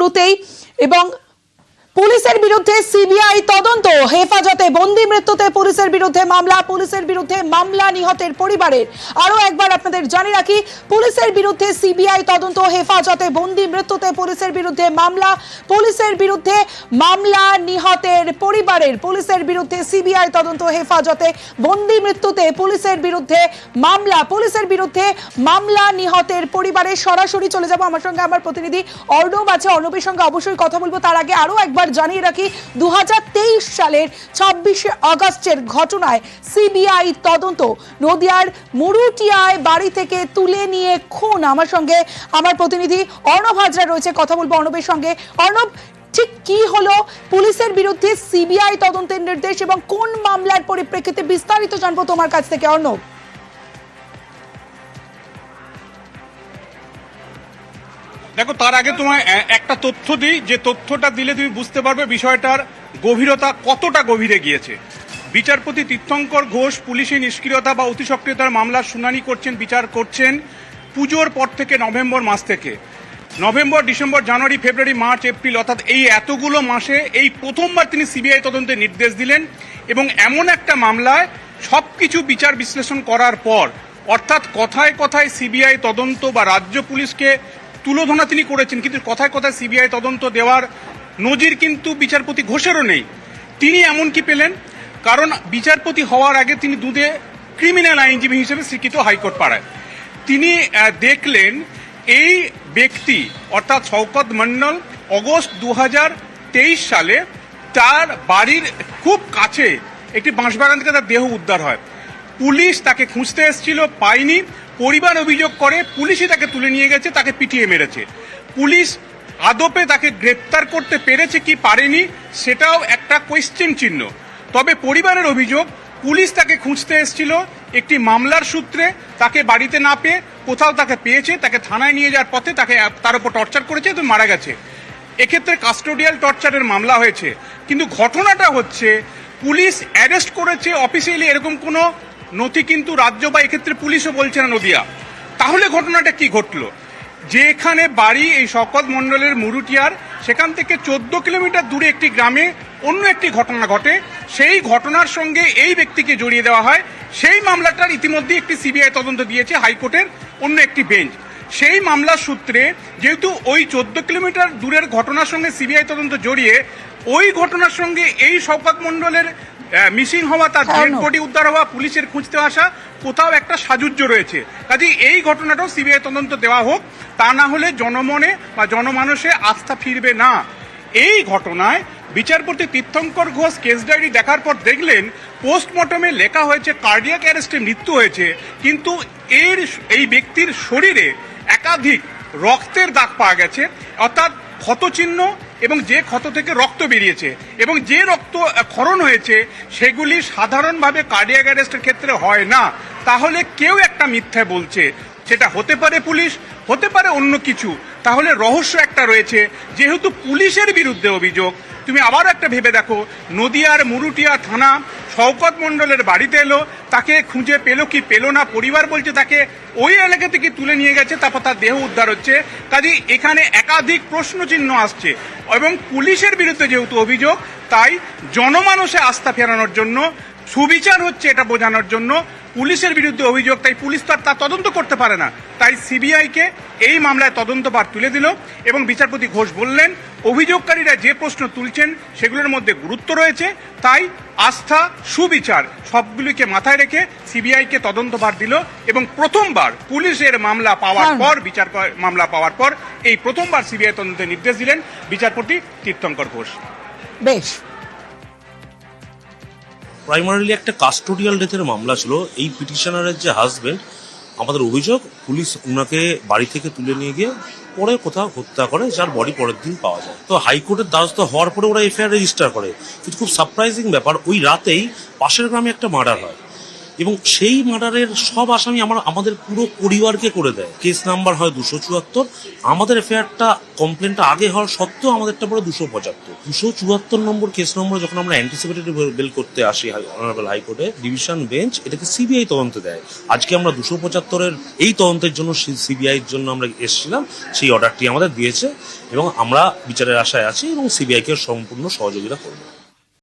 শুরুতেই। এবং পুলিশের বিরুদ্ধে সিবিআই তদন্ত, হেফাজতে বন্দি মৃত্যুতে পুলিশের বিরুদ্ধে মামলা, পুলিশের বিরুদ্ধে মামলা নিহতের পরিবারের। আরো একবার আপনাদের জানিয়ে রাখি, পুলিশের বিরুদ্ধে সিবিআই তদন্ত, হেফাজতে বন্দি মৃত্যুতে পুলিশের বিরুদ্ধে মামলা, পুলিশের বিরুদ্ধে মামলা নিহতের পরিবারের। পুলিশের বিরুদ্ধে সিবিআই তদন্ত, হেফাজতে বন্দি মৃত্যুতে পুলিশের বিরুদ্ধে মামলা, পুলিশের বিরুদ্ধে মামলা নিহতের পরিবারের। সরাসরি চলে যাব, আমার সঙ্গে আমার প্রতিনিধি অর্ণব আছে, অর্ণবের সঙ্গে অবশ্যই কথা বলবো। তার আগে আরো একবার জানিয়ে রাখি, 2023 সালের 26শে আগস্টের ঘটনায় সিবিআই তদন্ত। নদিয়ার মুরুটিয়ায় বাড়ি থেকে তুলে নিয়ে খুন। আমার সঙ্গে আমার প্রতিনিধি অর্ণব হাজরা রয়েছে, কথা বলবো অর্ণবের সঙ্গে। অর্ণব, ঠিক কি হলো? পুলিশের বিরুদ্ধে সিবিআই তদন্তের নির্দেশ এবং কোন মামলার পরিপ্রেক্ষিতে, বিস্তারিত জানবো তোমার কাছ থেকে অর্ণব। দেখো, তার আগে তোমায় একটা তথ্য দিই, যে তথ্যটা দিলে তুমি বুঝতে পারবে বিষয়টার গভীরতা কতটা গভীরে গিয়েছে। বিচারপতি তীর্থঙ্কর ঘোষ পুলিশি নিষ্ক্রিয়তা বা অতি সক্রিয়তার মামলার শুনানি করছেন, বিচার করছেন পুজোর পর থেকে, নভেম্বর মাস থেকে। নভেম্বর, ডিসেম্বর, জানুয়ারি, ফেব্রুয়ারি, মার্চ, এপ্রিল, অর্থাৎ এই এতগুলো মাসে এই প্রথমবার তিনি সিবিআই তদন্তের নির্দেশ দিলেন। এবং এমন একটা মামলায় সবকিছু বিচার বিশ্লেষণ করার পর, অর্থাৎ কথায় কথায় সিবিআই তদন্ত বা রাজ্য পুলিশকে তুলোধনা তিনি করেছেন, কিন্তু কথায় কথায় সিবিআই তদন্ত দেওয়ার নজির কিন্তু বিচারপতি ঘোষেরও নেই। তিনি এমন কি পেলেন? কারণ বিচারপতি হওয়ার আগে তিনি দুধে ক্রিমিনাল আইনজীবী হিসেবে স্বীকৃত হাইকোর্ট পাড়ায়। তিনি দেখলেন এই ব্যক্তি অর্থাৎ শওকত মন্ডল অগস্ট 2023 সালে তার বাড়ির খুব কাছে একটি বাঁশবাগান থেকে তার দেহ উদ্ধার হয়। পুলিশ তাকে খুঁজতে এসেছিল, পায়নি। পরিবার অভিযোগ করে পুলিশই তাকে তুলে নিয়ে গেছে, তাকে পিটিয়ে মেরেছে। পুলিশ আদপে তাকে গ্রেপ্তার করতে পেরেছে কি পারেনি, সেটাও একটা কোয়েশ্চেন চিহ্ন। তবে পরিবারের অভিযোগ, পুলিশ তাকে খুঁজতে এসেছিল একটি মামলার সূত্রে, তাকে বাড়িতে না পেয়ে কোথাও তাকে পেয়েছে, তাকে থানায় নিয়ে যাওয়ার পথে তার উপর টর্চার করেছে এবং মারা গেছে। এক্ষেত্রে কাস্টোডিয়াল টর্চারের মামলা হয়েছে। কিন্তু ঘটনাটা হচ্ছে, পুলিশ অ্যারেস্ট করেছে অফিসিয়ালি এরকম কোনো নথি কিন্তু রাজ্য বা এক্ষেত্রে পুলিশও বলছে না নদিয়া। তাহলে ঘটনাটা কি ঘটলো? যেখানে বাড়ি এই শওকত মণ্ডলের মুরুটিয়ার, সেখান থেকে 14 কিলোমিটার দূরে একটি গ্রামে অন্য একটি ঘটনা ঘটে। সেই ঘটনার সঙ্গে এই ব্যক্তিকে জড়িয়ে দেওয়া হয়। সেই মামলাটার ইতিমধ্যে একটি সিবিআই তদন্ত দিয়েছে হাইকোর্টের অন্য একটি বেঞ্চ। সেই মামলার সূত্রে যেহেতু ওই 14 কিলোমিটার দূরের ঘটনার সঙ্গে সিবিআই তদন্ত জড়িয়ে, ওই ঘটনার সঙ্গে এই শওকত মণ্ডলের মিসিং হওয়া, তার ডেড বডি উদ্ধার হওয়া, পুলিশের খুঁজতে আসা, কোথাও একটা সাজুজ্য রয়েছে। কাজে এই ঘটনাটাও সিবিআই তদন্ত দেওয়া হোক, তা না হলে জনমনে বা জনমানসে আস্থা ফিরবে না। এই ঘটনায় বিচারপতি তীর্থঙ্কর ঘোষ কেস ডায়েরি দেখার পর দেখলেন পোস্টমর্টমে লেখা হয়েছে কার্ডিয়াক অ্যারেস্টে মৃত্যু হয়েছে, কিন্তু এই ব্যক্তির শরীরে একাধিক রক্তের দাগ পাওয়া গেছে, অর্থাৎ ক্ষতচিহ্ন, এবং যে ক্ষত থেকে রক্ত বেরিয়েছে এবং যে রক্ত ক্ষরণ হয়েছে সেগুলি সাধারণভাবে কার্ডিয়াক অ্যারেস্টের ক্ষেত্রে হয় না। তাহলে কেউ একটা মিথ্যা বলছে, সেটা হতে পারে পুলিশ, হতে পারে অন্য কিছু। তাহলে রহস্য একটা রয়েছে। যেহেতু পুলিশের বিরুদ্ধে অভিযোগ, তুমি আবার একটা ভেবে দেখো, নদিয়ার মুরুটিয়া থানা শওকত মণ্ডলের বাড়িতে এলো, তাকে খুঁজে পেল কি পেল না, পরিবার বলছে তাকে ওই এলাকা থেকে তুলে নিয়ে গেছে, তারপর তার দেহ উদ্ধার হচ্ছে। কাজেই এখানে একাধিক প্রশ্নচিহ্ন আসছে। এবং পুলিশের বিরুদ্ধে যেহেতু অভিযোগ, তাই জনমানসে আস্থা ফেরানোর জন্য, সুবিচার হচ্ছে এটা বোঝানোর জন্য পুলিশের বিরুদ্ধে অভিযোগ, তাই পুলিশ তো আর তা তদন্ত করতে পারে না, তাই সিবিআইকে এই মামলায় তদন্তভার তুলে দিল। এবং বিচারপতি ঘোষ বললেন, অভিযোগকারীরা যে প্রশ্ন তুলছেন সেগুলোর মধ্যে গুরুত্ব রয়েছে, তাই আস্থা, সুবিচার সবগুলিকে মাথায় রেখে সিবিআইকে তদন্তভার দিল। এবং প্রথমবার পুলিশের মামলা পাওয়ার পর, মামলা পাওয়ার পর এই প্রথমবার সিবিআই তদন্তের নির্দেশ দিলেন বিচারপতি তীর্থঙ্কর ঘোষ। বেশ, প্রাইমারিলি একটা কাস্টোডিয়াল ডেথের মামলা ছিল। এই পিটিশনারের যে হাজবেন্ড, আমাদের অভিযোগ পুলিশ ওনাকে বাড়ি থেকে তুলে নিয়ে গিয়ে পরে কোথাও হত্যা করে, যার বডি পরের দিন পাওয়া যায়। তো হাইকোর্টের দ্বারস্থ হওয়ার পরে ওরা এফআইআর রেজিস্টার করে। কিন্তু খুব সারপ্রাইজিং ব্যাপার, ওই রাতেই পাশের গ্রামে একটা মার্ডার হয়। এবং সেই মার্ডারের সব আসামি আমাদের পুরো পরিবারকে করে দেয়। কেস নাম্বার হয় 274, আমাদের এফআইআরটা কমপ্লেনটা আগে হওয়ার সত্ত্বেও আমাদেরটা পড়ে 274 নম্বর কেস নম্বরে যখন আমরা অ্যান্টিসিপেটরি বেল করতে আসি অনারেবল হাইকোর্টে, ডিভিশন বেঞ্চ এটাকে সিবিআই তদন্তে দেয়। আজকে আমরা 275-এর এই তদন্তের জন্য সিবিআইয়ের জন্য আমরা এসেছিলাম, সেই অর্ডারটি আমাদের দিয়েছে এবং আমরা বিচারের আশায় আছি এবং সিবিআইকে সম্পূর্ণ সহযোগিতা করব।